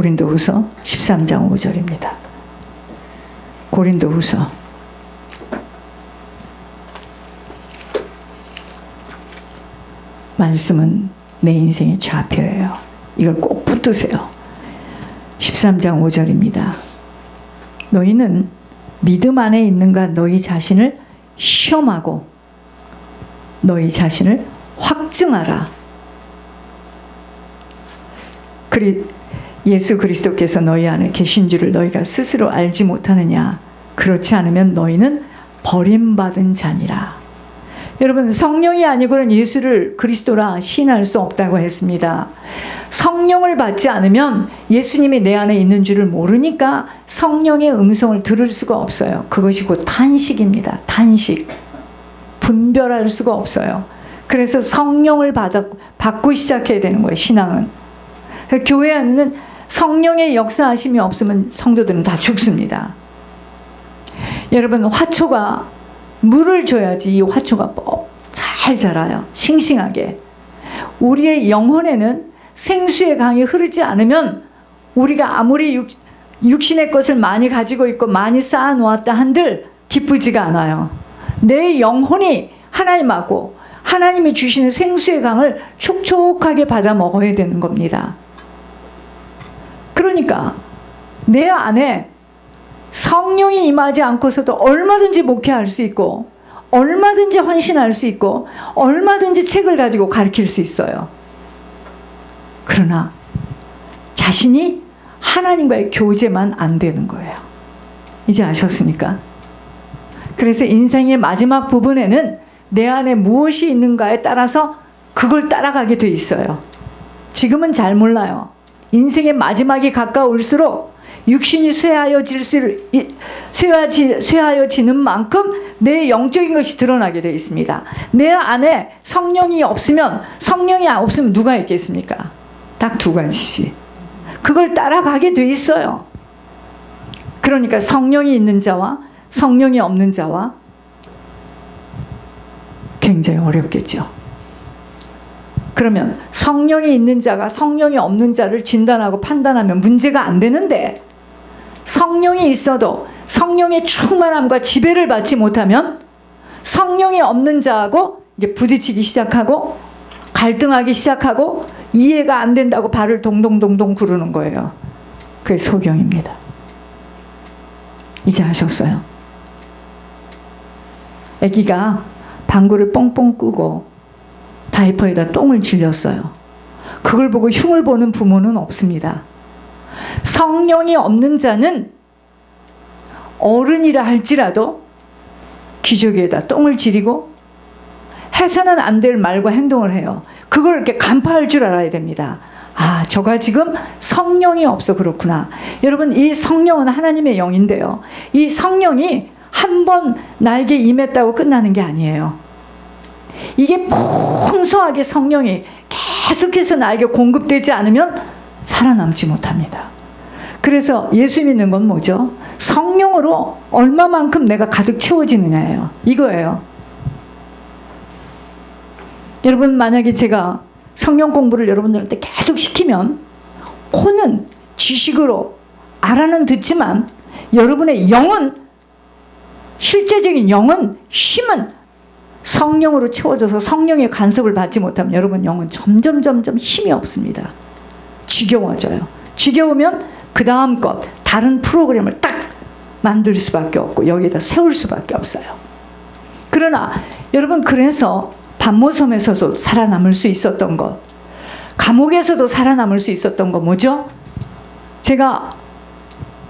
고린도후서 13장 5절입니다. 고린도후서 말씀은 내 인생의 좌표예요. 이걸 꼭 붙드세요. 13장 5절입니다. 너희는 믿음 안에 있는가 너희 자신을 시험하고 너희 자신을 확증하라. 예수 그리스도께서 너희 안에 계신 줄을 너희가 스스로 알지 못하느냐. 그렇지 않으면 너희는 버림받은 자니라. 여러분, 성령이 아니고는 예수를 그리스도라 시인할 수 없다고 했습니다. 성령을 받지 않으면 예수님이 내 안에 있는 줄을 모르니까 성령의 음성을 들을 수가 없어요. 그것이 곧 탄식입니다. 탄식. 분별할 수가 없어요. 그래서 성령을 받고 시작해야 되는 거예요. 신앙은. 교회 안에는 성령의 역사하심이 없으면 성도들은 다 죽습니다. 여러분, 화초가 물을 줘야지 이 화초가 잘 자라요. 싱싱하게. 우리의 영혼에는 생수의 강이 흐르지 않으면 우리가 아무리 육신의 것을 많이 가지고 있고 많이 쌓아 놓았다 한들 기쁘지가 않아요. 내 영혼이 하나님하고 하나님이 주시는 생수의 강을 촉촉하게 받아 먹어야 되는 겁니다. 그러니까 내 안에 성령이 임하지 않고서도 얼마든지 목회할 수 있고 얼마든지 헌신할 수 있고 얼마든지 책을 가지고 가르칠 수 있어요. 그러나 자신이 하나님과의 교제만 안 되는 거예요. 이제 아셨습니까? 그래서 인생의 마지막 부분에는 내 안에 무엇이 있는가에 따라서 그걸 따라가게 돼 있어요. 지금은 잘 몰라요. 인생의 마지막이 가까울수록 육신이 쇠하여지는 만큼 내 영적인 것이 드러나게 되어 있습니다. 내 안에 성령이 없으면 누가 있겠습니까? 딱 두 가지지. 그걸 따라가게 돼 있어요. 그러니까 성령이 있는 자와 성령이 없는 자와 굉장히 어렵겠죠. 그러면 성령이 있는 자가 성령이 없는 자를 진단하고 판단하면 문제가 안 되는데, 성령이 있어도 성령의 충만함과 지배를 받지 못하면 성령이 없는 자하고 이제 부딪히기 시작하고 갈등하기 시작하고 이해가 안 된다고 발을 동동동동 구르는 거예요. 그게 소경입니다. 이제 아셨어요? 아기가 방구를 뻥뻥 끄고 다이퍼에다 똥을 질렸어요. 그걸 보고 흉을 보는 부모는 없습니다. 성령이 없는 자는 어른이라 할지라도 기저귀에다 똥을 지리고 해서는 안 될 말과 행동을 해요. 그걸 이렇게 간파할 줄 알아야 됩니다. 아, 저가 지금 성령이 없어 그렇구나. 여러분, 이 성령은 하나님의 영인데요. 이 성령이 한 번 나에게 임했다고 끝나는 게 아니에요. 이게 풍성하게 성령이 계속해서 나에게 공급되지 않으면 살아남지 못합니다. 그래서 예수 믿는 건 뭐죠? 성령으로 얼마만큼 내가 가득 채워지느냐예요. 이거예요. 여러분, 만약에 제가 성령 공부를 여러분들한테 계속 시키면 코는 지식으로 알아는 듣지만 여러분의 영은, 실제적인 영은, 힘은 성령으로 채워져서 성령의 간섭을 받지 못하면 여러분 영은 점점 힘이 없습니다. 지겨워져요. 지겨우면 그 다음 것, 다른 프로그램을 딱 만들 수밖에 없고 여기에다 세울 수밖에 없어요. 그러나 여러분, 그래서 반모섬에서도 살아남을 수 있었던 것, 감옥에서도 살아남을 수 있었던 거 뭐죠? 제가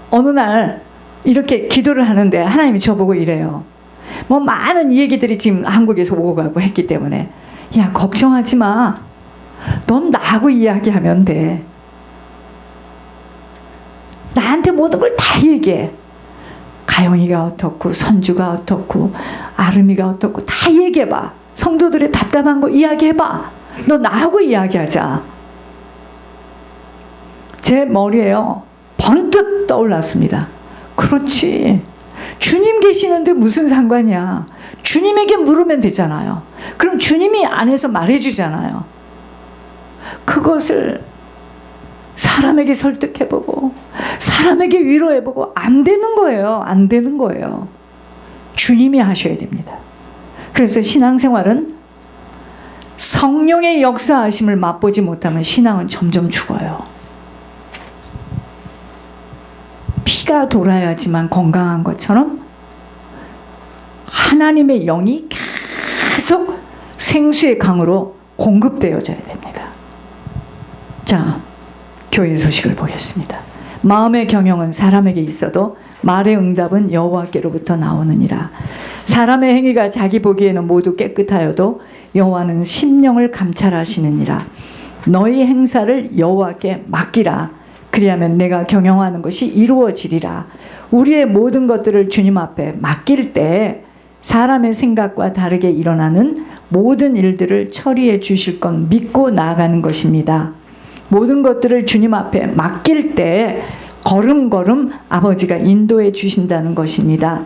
어느 날 이렇게 기도를 하는데 하나님이 저보고 이래요. 뭐 많은 얘기들이 지금 한국에서 오고 가고 했기 때문에, 야, 걱정하지 마. 넌 나하고 이야기하면 돼. 나한테 모든 걸 다 얘기해. 가영이가 어떻고 선주가 어떻고 아름이가 어떻고 다 얘기해봐. 성도들의 답답한 거 이야기해봐. 너 나하고 이야기하자. 제 머리에요, 번뜩 떠올랐습니다. 그렇지, 주님 계시는데 무슨 상관이야. 주님에게 물으면 되잖아요. 그럼 주님이 안에서 말해주잖아요. 그것을 사람에게 설득해보고 사람에게 위로해보고 안 되는 거예요. 안 되는 거예요. 주님이 하셔야 됩니다. 그래서 신앙생활은 성령의 역사하심을 맛보지 못하면 신앙은 점점 죽어요. 피가 돌아야지만 건강한 것처럼 하나님의 영이 계속 생수의 강으로 공급되어져야 됩니다. 자, 교회 소식을 보겠습니다. 마음의 경영은 사람에게 있어도 말의 응답은 여호와께로부터 나오느니라. 사람의 행위가 자기 보기에는 모두 깨끗하여도 여호와는 심령을 감찰하시느니라. 너희 행사를 여호와께 맡기라. 그리하면 내가 경영하는 것이 이루어지리라. 우리의 모든 것들을 주님 앞에 맡길 때 사람의 생각과 다르게 일어나는 모든 일들을 처리해 주실 건 믿고 나아가는 것입니다. 모든 것들을 주님 앞에 맡길 때 걸음걸음 아버지가 인도해 주신다는 것입니다.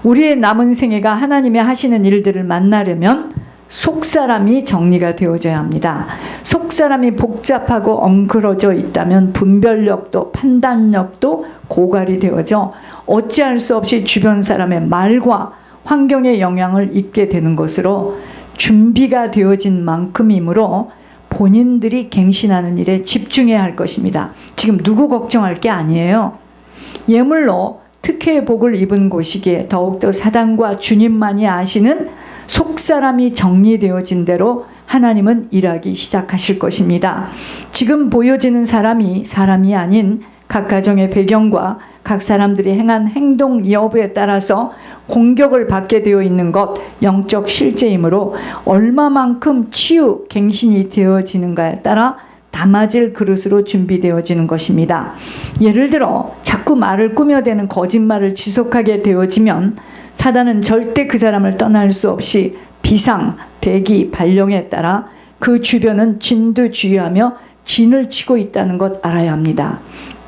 우리의 남은 생애가 하나님이 하시는 일들을 만나려면 속사람이 정리가 되어져야 합니다. 속사람이 복잡하고 엉클어져 있다면 분별력도 판단력도 고갈이 되어져 어찌할 수 없이 주변 사람의 말과 환경의 영향을 입게 되는 것으로 준비가 되어진 만큼이므로 본인들이 갱신하는 일에 집중해야 할 것입니다. 지금 누구 걱정할 게 아니에요. 예물로 특혜의 복을 입은 곳이기에 더욱더 사단과 주님만이 아시는 속사람이 정리되어진 대로 하나님은 일하기 시작하실 것입니다. 지금 보여지는 사람이 사람이 아닌 각 가정의 배경과 각 사람들이 행한 행동 여부에 따라서 공격을 받게 되어 있는 것 영적 실제이므로 얼마만큼 치유, 갱신이 되어지는가에 따라 담아질 그릇으로 준비되어지는 것입니다. 예를 들어 자꾸 말을 꾸며대는 거짓말을 지속하게 되어지면 사단은 절대 그 사람을 떠날 수 없이 비상, 대기, 발령에 따라 그 주변은 진두지휘하며 진을 치고 있다는 것 알아야 합니다.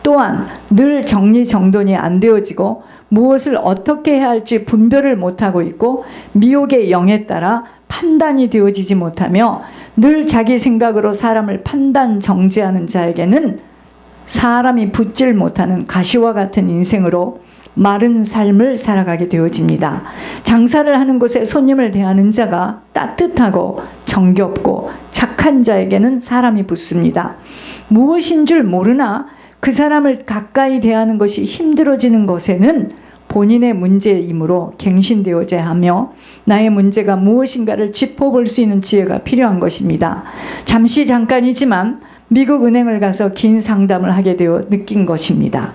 또한 늘 정리정돈이 안 되어지고 무엇을 어떻게 해야 할지 분별을 못하고 있고 미혹의 영에 따라 판단이 되어지지 못하며 늘 자기 생각으로 사람을 판단 정죄하는 자에게는 사람이 붙질 못하는 가시와 같은 인생으로 마른 삶을 살아가게 되어집니다. 장사를 하는 곳에 손님을 대하는 자가 따뜻하고 정겹고 착한 자에게는 사람이 붙습니다. 무엇인 줄 모르나 그 사람을 가까이 대하는 것이 힘들어지는 것에는 본인의 문제이므로 갱신되어져야 하며 나의 문제가 무엇인가를 짚어볼 수 있는 지혜가 필요한 것입니다. 잠깐이지만 미국 은행을 가서 긴 상담을 하게 되어 느낀 것입니다.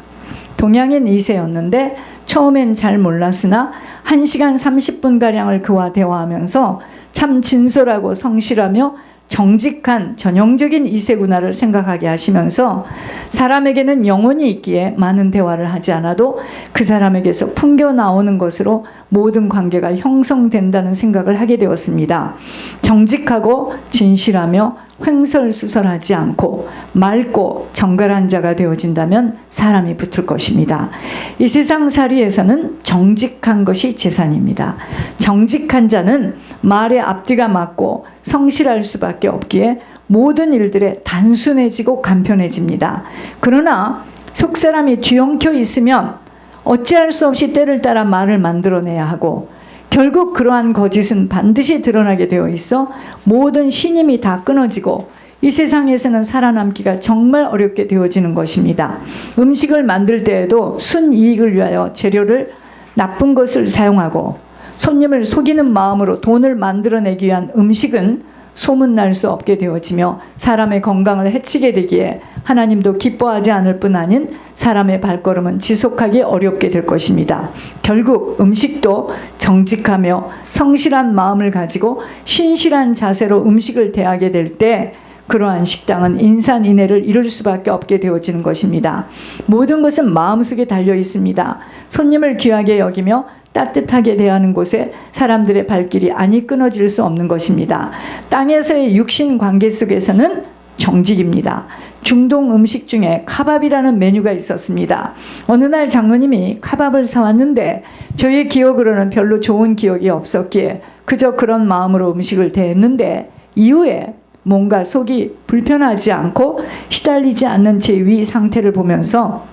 동양인 2세였는데 처음엔 잘 몰랐으나 1시간 30분가량을 그와 대화하면서 참 진솔하고 성실하며 정직한 전형적인 2세구나를 생각하게 하시면서 사람에게는 영혼이 있기에 많은 대화를 하지 않아도 그 사람에게서 풍겨 나오는 것으로 모든 관계가 형성된다는 생각을 하게 되었습니다. 정직하고 진실하며 횡설수설하지 않고 맑고 정갈한 자가 되어진다면 사람이 붙을 것입니다. 이 세상 살이에서는 정직한 것이 재산입니다. 정직한 자는 말에 앞뒤가 맞고 성실할 수밖에 없기에 모든 일들에 단순해지고 간편해집니다. 그러나 속사람이 뒤엉켜 있으면 어찌할 수 없이 때를 따라 말을 만들어내야 하고 결국 그러한 거짓은 반드시 드러나게 되어 있어 모든 신임이 다 끊어지고 이 세상에서는 살아남기가 정말 어렵게 되어지는 것입니다. 음식을 만들 때에도 순이익을 위하여 재료를 나쁜 것을 사용하고 손님을 속이는 마음으로 돈을 만들어내기 위한 음식은 소문날 수 없게 되어지며 사람의 건강을 해치게 되기에 하나님도 기뻐하지 않을 뿐 아닌 사람의 발걸음은 지속하기 어렵게 될 것입니다. 결국 음식도 정직하며 성실한 마음을 가지고 신실한 자세로 음식을 대하게 될 때 그러한 식당은 인산인해를 이룰 수밖에 없게 되어지는 것입니다. 모든 것은 마음속에 달려 있습니다. 손님을 귀하게 여기며 따뜻하게 대하는 곳에 사람들의 발길이 아니 끊어질 수 없는 것입니다. 땅에서의 육신 관계 속에서는 정직입니다. 중동 음식 중에 카밥이라는 메뉴가 있었습니다. 어느 날 장로님이 카밥을 사왔는데 저의 기억으로는 별로 좋은 기억이 없었기에 그저 그런 마음으로 음식을 대했는데 이후에 뭔가 속이 불편하지 않고 시달리지 않는 제 위 상태를 보면서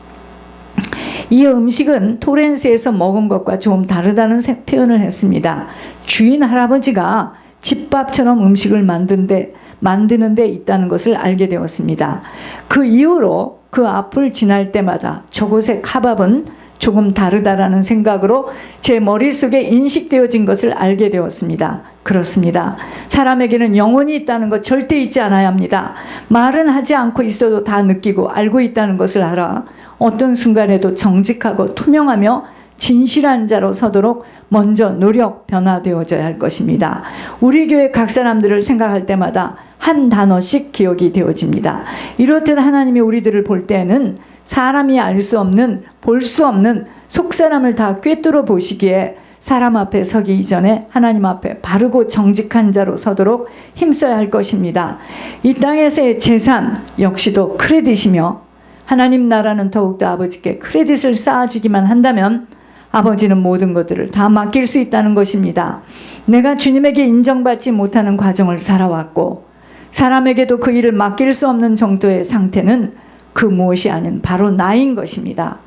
이 음식은 토렌스에서 먹은 것과 좀 다르다는 표현을 했습니다. 주인 할아버지가 집밥처럼 음식을 만드는 데 있다는 것을 알게 되었습니다. 그 이후로 그 앞을 지날 때마다 저곳의 카밥은 조금 다르다라는 생각으로 제 머릿속에 인식되어진 것을 알게 되었습니다. 그렇습니다. 사람에게는 영혼이 있다는 것 절대 잊지 않아야 합니다. 말은 하지 않고 있어도 다 느끼고 알고 있다는 것을 알아 어떤 순간에도 정직하고 투명하며 진실한 자로 서도록 먼저 노력 변화되어져야 할 것입니다. 우리 교회 각 사람들을 생각할 때마다 한 단어씩 기억이 되어집니다. 이렇듯 하나님이 우리들을 볼 때는 사람이 알 수 없는, 볼 수 없는 속사람을 다 꿰뚫어 보시기에 사람 앞에 서기 이전에 하나님 앞에 바르고 정직한 자로 서도록 힘써야 할 것입니다. 이 땅에서의 재산 역시도 크레딧이며 하나님 나라는 더욱더 아버지께 크레딧을 쌓아주기만 한다면 아버지는 모든 것들을 다 맡길 수 있다는 것입니다. 내가 주님에게 인정받지 못하는 과정을 살아왔고 사람에게도 그 일을 맡길 수 없는 정도의 상태는 그 무엇이 아닌 바로 나인 것입니다.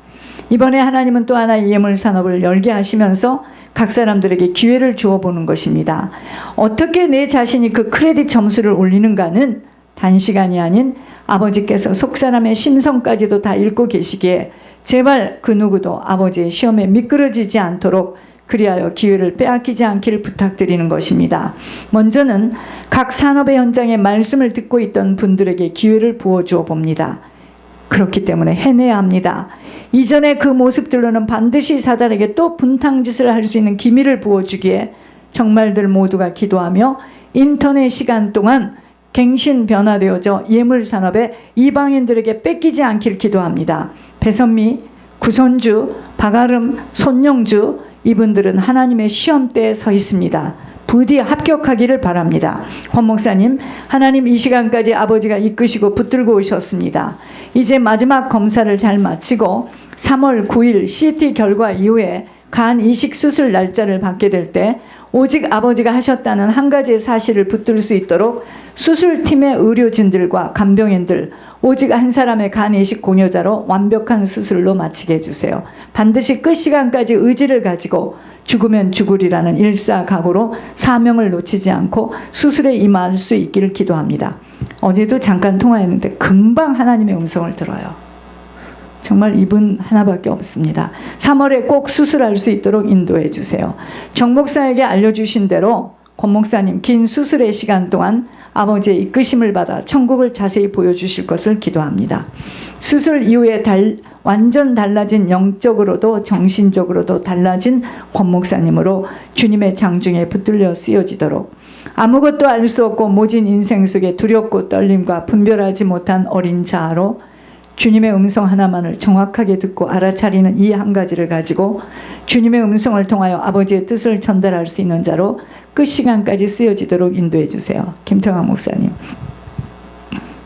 이번에 하나님은 또 하나의 예물 산업을 열게 하시면서 각 사람들에게 기회를 주어보는 것입니다. 어떻게 내 자신이 그 크레딧 점수를 올리는가는 단시간이 아닌 아버지께서 속사람의 심성까지도 다 읽고 계시기에 제발 그 누구도 아버지의 시험에 미끄러지지 않도록 그리하여 기회를 빼앗기지 않기를 부탁드리는 것입니다. 먼저는 각 산업의 현장에 말씀을 듣고 있던 분들에게 기회를 부어주어 봅니다. 그렇기 때문에 해내야 합니다. 이전에 그 모습들로는 반드시 사단에게 또 분탕짓을 할 수 있는 기미를 부어주기에 정말들 모두가 기도하며 인터넷 시간 동안 갱신 변화되어져 예물산업에 이방인들에게 뺏기지 않기를 기도합니다. 배선미, 구선주, 박아름, 손영주 이분들은 하나님의 시험대에 서 있습니다. 부디 합격하기를 바랍니다. 권 목사님, 하나님 이 시간까지 아버지가 이끄시고 붙들고 오셨습니다. 이제 마지막 검사를 잘 마치고 3월 9일 CT 결과 이후에 간 이식 수술 날짜를 받게 될 때 오직 아버지가 하셨다는 한 가지의 사실을 붙들 수 있도록 수술팀의 의료진들과 간병인들 오직 한 사람의 간 이식 공여자로 완벽한 수술로 마치게 해주세요. 반드시 끝 시간까지 의지를 가지고 죽으면 죽으리라는 일사각오로 사명을 놓치지 않고 수술에 임할 수 있기를 기도합니다. 어제도 잠깐 통화했는데 금방 하나님의 음성을 들어요. 정말 이분 하나밖에 없습니다. 3월에 꼭 수술할 수 있도록 인도해 주세요. 정 목사에게 알려주신 대로 권 목사님 긴 수술의 시간 동안 아버지의 이끄심을 받아 천국을 자세히 보여주실 것을 기도합니다. 수술 이후에 완전 달라진 영적으로도 정신적으로도 달라진 권 목사님으로 주님의 장중에 붙들려 쓰여지도록 아무것도 알 수 없고 모진 인생 속에 두렵고 떨림과 분별하지 못한 어린 자아로 주님의 음성 하나만을 정확하게 듣고 알아차리는 이 한 가지를 가지고 주님의 음성을 통하여 아버지의 뜻을 전달할 수 있는 자로 끝 시간까지 쓰여지도록 인도해 주세요. 김태광 목사님.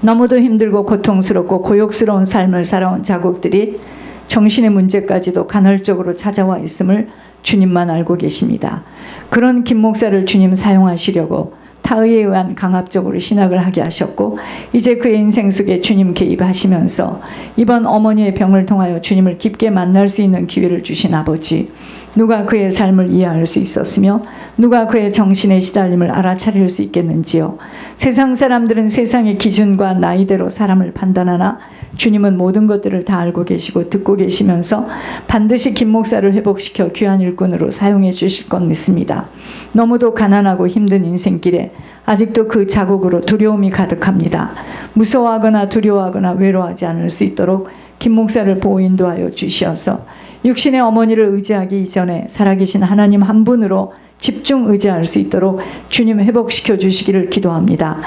너무도 힘들고 고통스럽고 고욕스러운 삶을 살아온 자국들이 정신의 문제까지도 간헐적으로 찾아와 있음을 주님만 알고 계십니다. 그런 김 목사를 주님 사용하시려고 타의에 의한 강압적으로 신학을 하게 하셨고 이제 그의 인생 속에 주님 개입하시면서 이번 어머니의 병을 통하여 주님을 깊게 만날 수 있는 기회를 주신 아버지, 누가 그의 삶을 이해할 수 있었으며 누가 그의 정신의 시달림을 알아차릴 수 있겠는지요. 세상 사람들은 세상의 기준과 나이대로 사람을 판단하나 주님은 모든 것들을 다 알고 계시고 듣고 계시면서 반드시 김 목사를 회복시켜 귀한 일꾼으로 사용해 주실 것 믿습니다. 너무도 가난하고 힘든 인생길에 아직도 그 자국으로 두려움이 가득합니다. 무서워하거나 두려워하거나 외로워하지 않을 수 있도록 김 목사를 보호 인도하여 주시어서 육신의 어머니를 의지하기 이전에 살아계신 하나님 한 분으로 집중 의지할 수 있도록 주님 회복시켜 주시기를 기도합니다.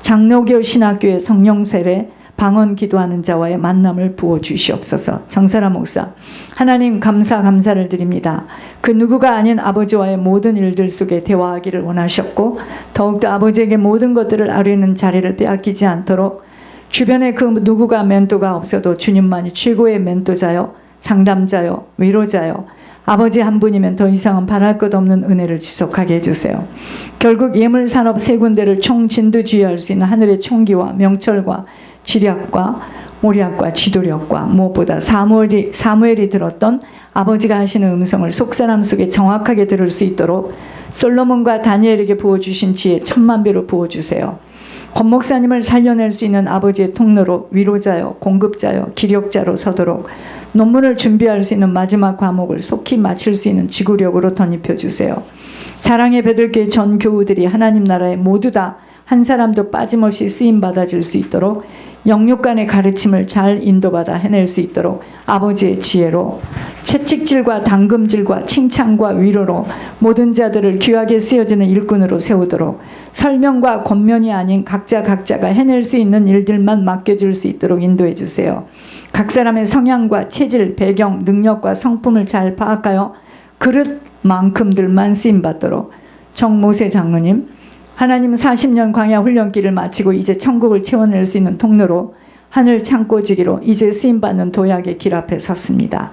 장로교 신학교의 성령 세례 방언 기도하는 자와의 만남을 부어주시옵소서. 정사라 목사, 하나님 감사를 드립니다. 그 누구가 아닌 아버지와의 모든 일들 속에 대화하기를 원하셨고 더욱더 아버지에게 모든 것들을 아뢰는 자리를 빼앗기지 않도록 주변에 그 누구가 멘토가 없어도 주님만이 최고의 멘토자요, 상담자요, 위로자요, 아버지 한 분이면 더 이상은 바랄 것 없는 은혜를 지속하게 해주세요. 결국 예물산업 세 군데를 총진두지휘할 수 있는 하늘의 총기와 명철과 지략과 모략과 지도력과 무엇보다 사무엘이 들었던 아버지가 하시는 음성을 속사람 속에 정확하게 들을 수 있도록 솔로몬과 다니엘에게 부어주신 지혜 10,000배로 부어주세요. 권 목사님을 살려낼 수 있는 아버지의 통로로 위로자요, 공급자요, 기력자로 서도록 논문을 준비할 수 있는 마지막 과목을 속히 마칠 수 있는 지구력으로 덧입혀주세요. 사랑의 베들교회 전 교우들이 하나님 나라에 모두 다 한 사람도 빠짐없이 쓰임받아질 수 있도록 영육 간의 가르침을 잘 인도받아 해낼 수 있도록 아버지의 지혜로 채찍질과 당금질과 칭찬과 위로로 모든 자들을 귀하게 쓰여지는 일꾼으로 세우도록 설명과 권면이 아닌 각자가 해낼 수 있는 일들만 맡겨줄 수 있도록 인도해 주세요. 각 사람의 성향과 체질, 배경, 능력과 성품을 잘 파악하여 그릇만큼들만 쓰임받도록 정모세 장로님, 하나님 40년 광야 훈련기를 마치고 이제 천국을 채워낼 수 있는 통로로 하늘 창고지기로 이제 쓰임받는 도약의 길 앞에 섰습니다.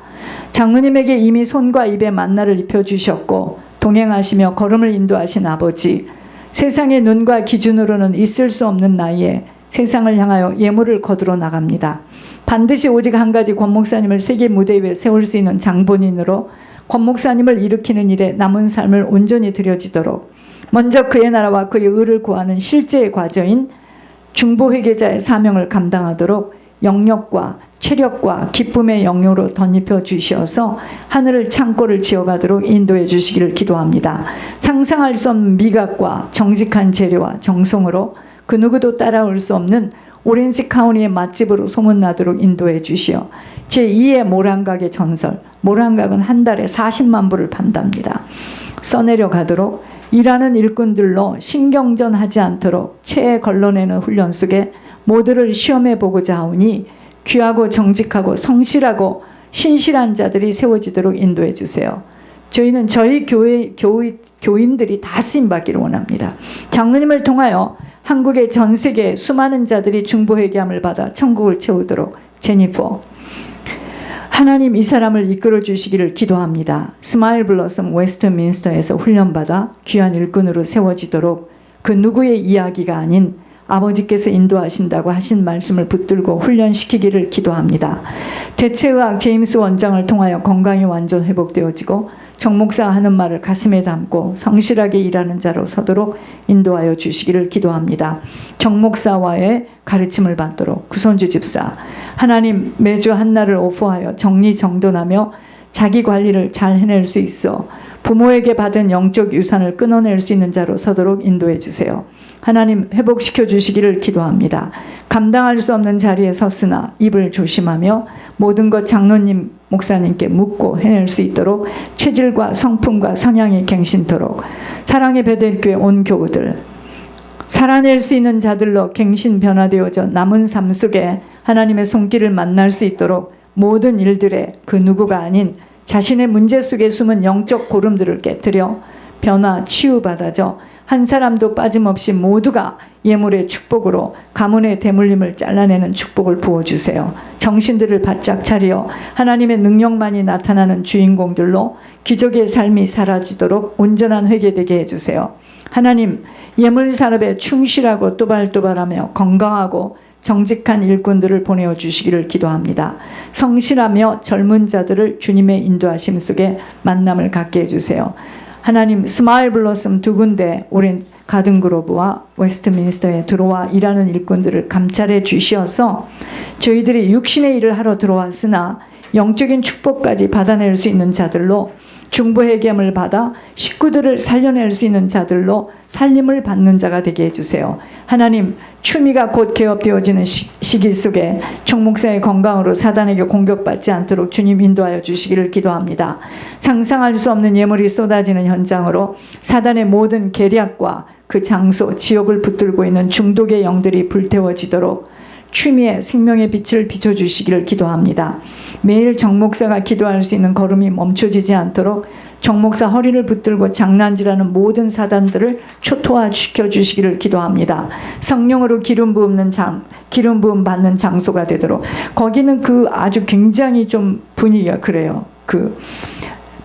장로님에게 이미 손과 입에 만나를 입혀주셨고 동행하시며 걸음을 인도하신 아버지, 세상의 눈과 기준으로는 있을 수 없는 나이에 세상을 향하여 예물을 거두러 나갑니다. 반드시 오직 한 가지 권 목사님을 세계 무대 위에 세울 수 있는 장본인으로 권 목사님을 일으키는 일에 남은 삶을 온전히 들여지도록 먼저 그의 나라와 그의 의를 구하는 실제의 과정인 중보회계자의 사명을 감당하도록 영역과 체력과 기쁨의 영역으로 덧입혀 주시어서 하늘을 창고를 지어가도록 인도해 주시기를 기도합니다. 상상할 수 없는 미각과 정직한 재료와 정성으로 그 누구도 따라올 수 없는 오렌지 카운티의 맛집으로 소문나도록 인도해 주시어 제2의 모란각의 전설, 모란각은 한 달에 40만 부를 판답니다. 써내려 가도록 일하는 일꾼들로 신경전하지 않도록 체에 걸러내는 훈련 속에 모두를 시험해 보고자 하오니 귀하고 정직하고 성실하고 신실한 자들이 세워지도록 인도해 주세요. 저희는 저희 교인들이 다 쓰임받기를 원합니다. 장로님을 통하여 한국의 전 세계 수많은 자들이 중보회개함을 받아 천국을 채우도록 제니퍼, 하나님 이 사람을 이끌어 주시기를 기도합니다. 스마일 블러썸 웨스트민스터에서 훈련받아 귀한 일꾼으로 세워지도록 그 누구의 이야기가 아닌 아버지께서 인도하신다고 하신 말씀을 붙들고 훈련시키기를 기도합니다. 대체의학 제임스 원장을 통하여 건강이 완전 회복되어지고 정목사가 하는 말을 가슴에 담고 성실하게 일하는 자로 서도록 인도하여 주시기를 기도합니다. 정목사와의 가르침을 받도록 구선주 집사, 하나님 매주 한날을 오프하여 정리정돈하며 자기 관리를 잘 해낼 수 있어 부모에게 받은 영적 유산을 끊어낼 수 있는 자로 서도록 인도해 주세요. 하나님 회복시켜 주시기를 기도합니다. 감당할 수 없는 자리에 섰으나 입을 조심하며 모든 것 장로님 목사님께 묻고 해낼 수 있도록 체질과 성품과 성향이 갱신토록 사랑의 베들교회 온 교우들 살아낼 수 있는 자들로 갱신 변화되어져 남은 삶 속에 하나님의 손길을 만날 수 있도록 모든 일들에 그 누구가 아닌 자신의 문제 속에 숨은 영적 고름들을 깨뜨려 변화 치유받아져 한 사람도 빠짐없이 모두가 예물의 축복으로 가문의 대물림을 잘라내는 축복을 부어주세요. 정신들을 바짝 차려 하나님의 능력만이 나타나는 주인공들로 기적의 삶이 사라지도록 온전한 회개되게 해주세요. 하나님 예물 산업에 충실하고 또발또발하며 건강하고 정직한 일꾼들을 보내어 주시기를 기도합니다. 성실하며 젊은 자들을 주님의 인도하심 속에 만남을 갖게 해주세요. 하나님 스마일 블러썸 두 군데 오랜 가든그로브와 웨스트민스터에 들어와 일하는 일꾼들을 감찰해 주시어서 저희들이 육신의 일을 하러 들어왔으나 영적인 축복까지 받아낼 수 있는 자들로 중보회개함을 받아 식구들을 살려낼 수 있는 자들로 살림을 받는 자가 되게 해주세요. 하나님 추미가 곧 개업되어지는 시기 속에 총목사의 건강으로 사단에게 공격받지 않도록 주님 인도하여 주시기를 기도합니다. 상상할 수 없는 예물이 쏟아지는 현장으로 사단의 모든 계략과 그 장소 지옥을 붙들고 있는 중독의 영들이 불태워지도록 취미의 생명의 빛을 비춰주시기를 기도합니다. 매일 정목사가 기도할 수 있는 걸음이 멈춰지지 않도록 정목사 허리를 붙들고 장난질하는 모든 사단들을 초토화시켜 주시기를 기도합니다. 성령으로 기름 부음 받는 장소가 되도록 거기는 그 아주 굉장히 좀 분위기가 그래요. 그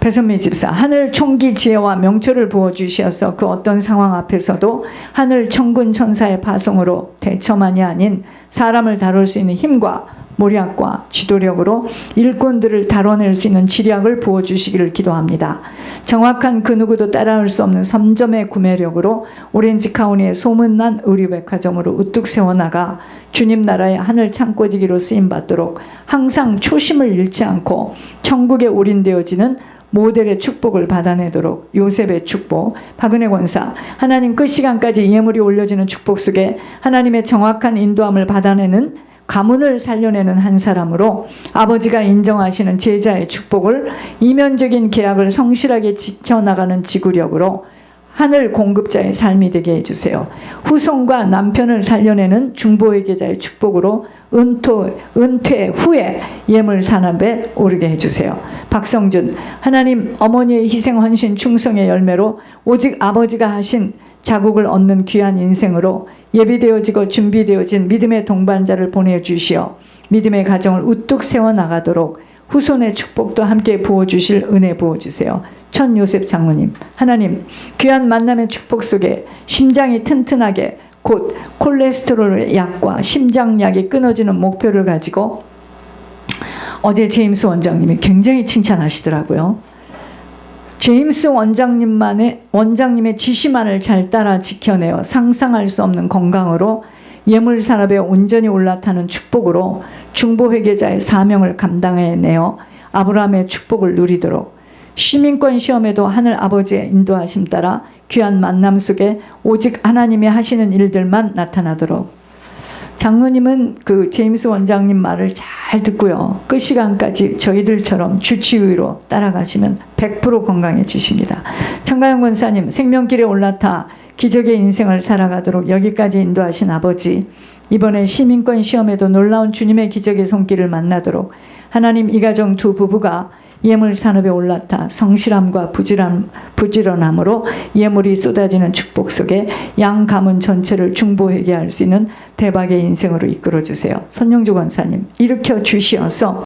배선미 집사, 하늘 총기 지혜와 명철을 부어주시어서 그 어떤 상황 앞에서도 하늘 천군 천사의 파송으로 대처만이 아닌 사람을 다룰 수 있는 힘과 모략과 지도력으로 일꾼들을 다뤄낼 수 있는 지략을 부어주시기를 기도합니다. 정확한 그 누구도 따라올 수 없는 3점의 구매력으로 오렌지 카운티의 소문난 의류백화점으로 우뚝 세워나가 주님 나라의 하늘 창고지기로 쓰임받도록 항상 초심을 잃지 않고 천국에 올인되어지는 모델의 축복을 받아내도록 요셉의 축복, 박은혜 권사, 하나님 끝 시간까지 예물이 올려지는 축복 속에 하나님의 정확한 인도함을 받아내는 가문을 살려내는 한 사람으로 아버지가 인정하시는 제자의 축복을 이면적인 계약을 성실하게 지켜나가는 지구력으로 하늘 공급자의 삶이 되게 해주세요. 후손과 남편을 살려내는 중보회계자의 축복으로 은퇴 후에 예물 산업에 오르게 해주세요. 박성준, 하나님 어머니의 희생 헌신 충성의 열매로 오직 아버지가 하신 자국을 얻는 귀한 인생으로 예비되어지고 준비되어진 믿음의 동반자를 보내주시어 믿음의 가정을 우뚝 세워나가도록 후손의 축복도 함께 부어주실 은혜 부어주세요. 천요셉 장로님, 하나님 귀한 만남의 축복 속에 심장이 튼튼하게 곧 콜레스테롤의 약과 심장약이 끊어지는 목표를 가지고 어제 제임스 원장님이 굉장히 칭찬하시더라고요. 제임스 원장님의 지시만을 잘 따라 지켜내어 상상할 수 없는 건강으로 예물 산업에 온전히 올라타는 축복으로 중보회계자의 사명을 감당해내어 아브라함의 축복을 누리도록 시민권 시험에도 하늘 아버지의 인도하심 따라 귀한 만남 속에 오직 하나님이 하시는 일들만 나타나도록. 장로님은 그 제임스 원장님 말을 잘 듣고요. 끝 시간까지 저희들처럼 주치의로 따라가시면 100% 건강해지십니다. 청가영 권사님, 생명길에 올라타 기적의 인생을 살아가도록 여기까지 인도하신 아버지, 이번에 시민권 시험에도 놀라운 주님의 기적의 손길을 만나도록 하나님 이 가정 두 부부가 예물 산업에 올라타 성실함과 부지런함으로 예물이 쏟아지는 축복 속에 양 가문 전체를 중보회개할 수 있는 대박의 인생으로 이끌어 주세요. 손영주 권사님, 일으켜 주시어서